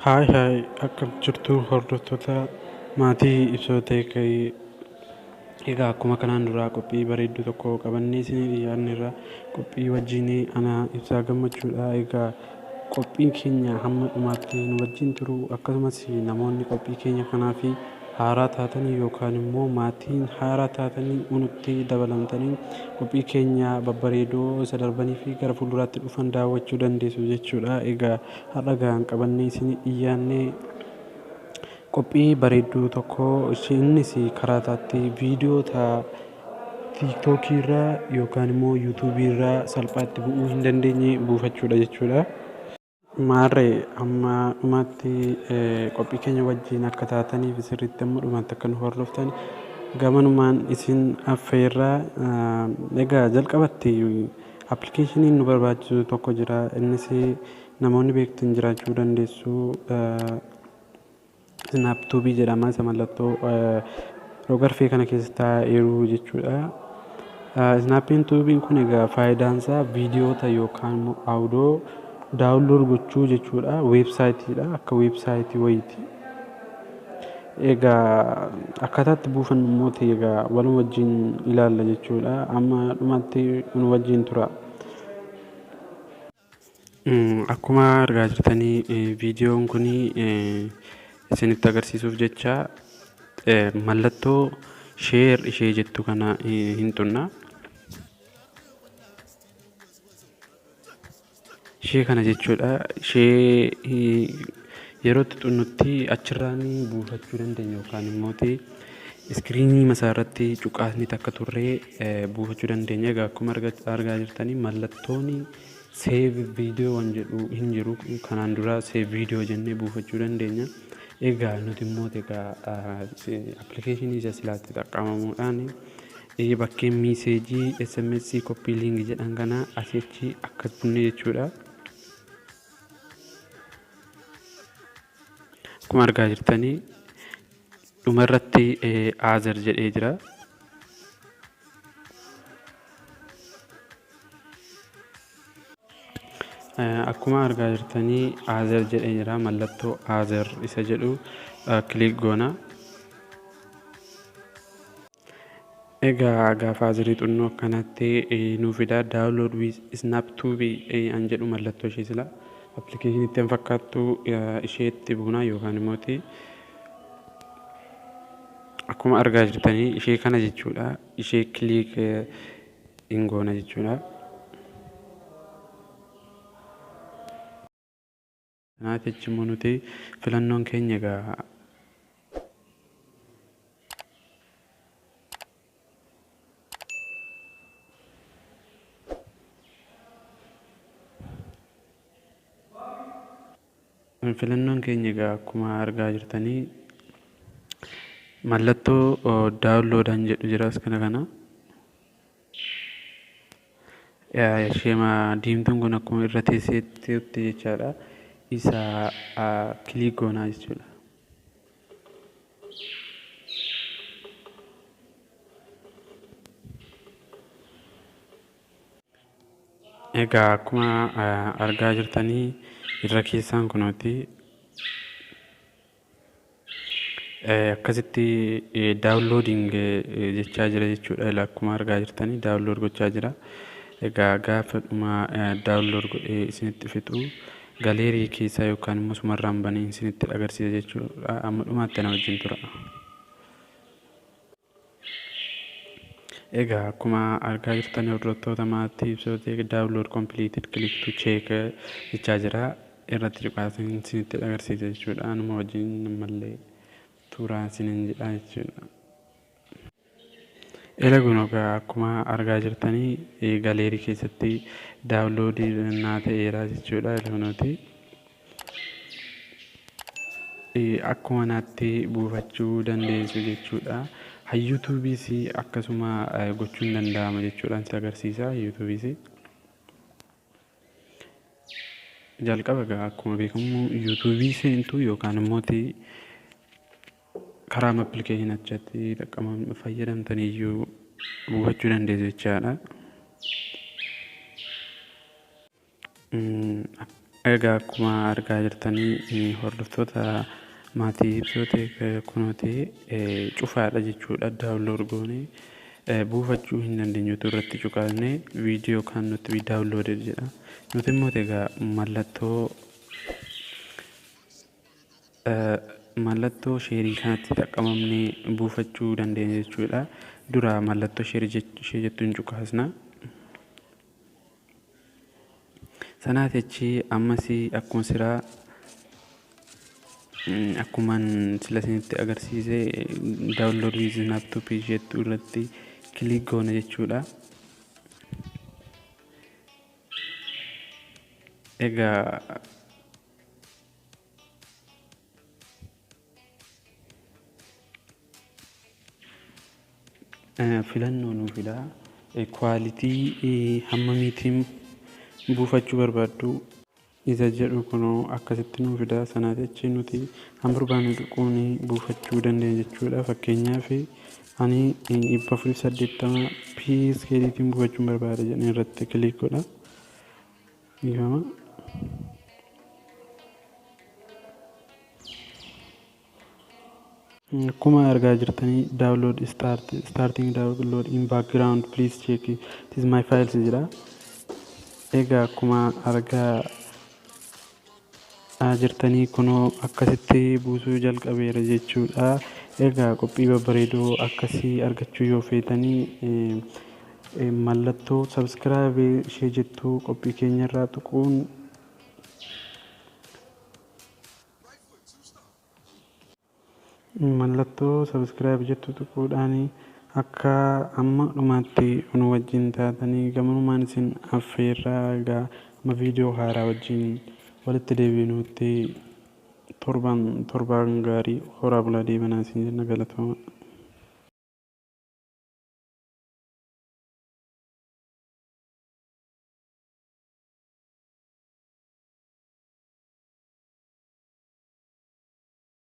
Haay haay akkam jirtu hordoftoota maatii ibsoota egaa akkuma kanaan duraa qophii bareedduu tokko qabannee isinii dhiyaanneerra qophii wajjin ana ibsaa gammachuudha. Egaa qophiin keenya hamma dhumaatti nu wajjin turu akkasumas namoonni qophii keenya kanaaf haaraa taatanii yookaan immoo maatiin haaraa taatanii nutti dabalamtanii qophii keenya babbareedoo isa darbanii fi gara fuulduraatti dhufan daawwachuu dandeessu jechuudha. Egaa har'a gaan qabannee isinii dhiyaannee qophii bareedduu tokko innis karaa taatti viidiyoota tiiktookii irraa yookaan immoo yuutuubii irraa salphaatti bu'uu hin dandeenye buufachuudha jechuudha. Maarree amma dhumaatti qophii keenya wajjin akka taataniif sirriitti amma dhumaatti akka nu hordoftan gamanumaan isin affeerraa. Egaa jalqabatti appilikeeshiniin nu barbaachisu tokko jira. Innis namoonni beektan jiraachuu dandeessu. Snaaptuubii jedhama. Isa mallattoo rogarfee kana keessa taa'eeru jechuudha. Snaaptuubiin kun egaa faayidaan isaa viidiyoota yookaan immoo audiyoo daawunlood gochuu jechuudha. Weebsaayitiidha, akka weebsaayitii wayiiti. Egaa akkaataatti buufannu immoo egaa waluma wajjin ilaalla jechuudha. Amma dhumatti nu wajjin tura. Akkuma argaa jirtanii viidiyoon kun isinitti agarsiisuuf jecha mallattoo sheer ishee jettu kana hin tunna. Ishee kana jechuudha. Ishee yeroo itti xunnutti achirraan buufachuu dandeenya yookaan immoo iskiriinii masaa irratti cuqaasni takka turree buufachuu dandeenya. Egaa akkuma argaa jirtanii mallattoon seev viidiyoo waan jedhu hin jiru. Kanaan dura seev viidiyoo jennee buufachuu dandeenya. Egaa nuti immoo egaa appilikeeshinii isa silaatti xaqqabamuudhaan bakkeen miiseejii SMS koppii liingii jedhan kana asitti akka bunne jechuudha. Akkuma argaa jirtanii dhumarratti aazar jedhee jira. Akkuma argaa jirtanii aazar jedhee jira. Mallattoo aazar isa jedhu kilik goona. Egaa gaafa azarii xunnoo akkanatti nuuf fida. Daawunlood wiz snaaptuubii an jedhu mallattoo ishee sila appilikeeshiniitti hin fakkaattu isheetti buuna yookaan immoo akkuma argaa jirtanii ishee kana jechuudha. Ishee kilik hin goona jechuudha. Kanaaf jechi immoo nuti filannoon keenya egaa akkuma argaa jirtanii mallattoo daawunloodaan jedhu jira as kana. Ishee diimtuun kun akkuma irra teesseetti jechaadha. Isa kilik goonaa jechuudha. Egaa akkuma argaa jirtanii irra keessaan kunuuti akkasitti daawunloodiing jechaa jira jechuudha. Akkuma argaa jirtanii daawunlood gochaa jira. Egaa gaafa dhuma daawunlood godhee isinitti fixu galeerii keessaa yookaan immoo sumarraan banee isinitti agarsiisa jechuudha. Amma dhumaatti na wajjin tura. Egaa akkuma argaa jirtanii hordoftoota maatii ibsoota daawunlood kompiliitid kilik tu cheek jechaa jira. Irratti cuqaasanii isinitti agarsiisa jechuudha. Anuma wajjin ammallee turaa isiniin jedha jechuudha. Kun egaa akkuma argaa jirtanii galeerii keessatti daawunloodii naa ta'eera jechuudha. Kunuuti akkuma naatti buufachuu dandeessu jechuudha. Yuutuubiis akkasuma gochuun danda'ama jechuudhaan si agarsiisa. Yuutuubiis jalqaba egaa akkuma beekamu yuutuubii seentu yookaan immoo karaa appilikeeshinii achatti fayyadamtanii iyyuu buufachuu dandeessu jechaadha. Egaa akkuma argaa jirtanii hordoftoota maatii ibsootee kunooti cufaadha jechuudha. Daawunlood goonee buufachuu hin dandeenyutu irratti cuqaasnee viidiyoo kan nuti daawunlood jedha. Nuti immoo egaa mallattoo sheerii kanatti xaqqabamnee buufachuu dandeenya jechuudha. Dura mallattoo sheerii ishee jettuun cuqaasna. Sanaaf jechi ammas akkuman sila isinitti agarsiise daawunlood wiiz laaptooppii jettu irratti kilik goona jechuudha. Egaa filannoo nuu fida. Kwaalitii hammamiitiin buufachuu barbaaddu isa jedhu kunoo akkasitti nuu fida. Sanaaf jechi nuti kan barbaannu tuquun buufachuu dandeenya jechuudha. Fakkeenyaaf ani 480p iskeeliitiin buufachuun barbaada jedhanii irratti kilik godha. Akkuma argaa jirtanii download starting download in background please check it is my files jedha. Egaa akkuma argaa jirtanii kunoo akkasitti buusuu jalqabeera jechuudha. Egaa qophii babbareedoo akkasii argachuu yoo feetanii mallattoo subscribe ishee jettuu qophii keenyarraa tuquun mallattoo subscribe jettu tuquudhaan akka amma dhumaatti nu wajjin taatanii gamanumaan isin affeerraa. Egaa amma viidiyoo haaraa wajjin walitti deebinuutti torbaan gaarii horaa bulaa deemanaa isin jenna. Galatooma.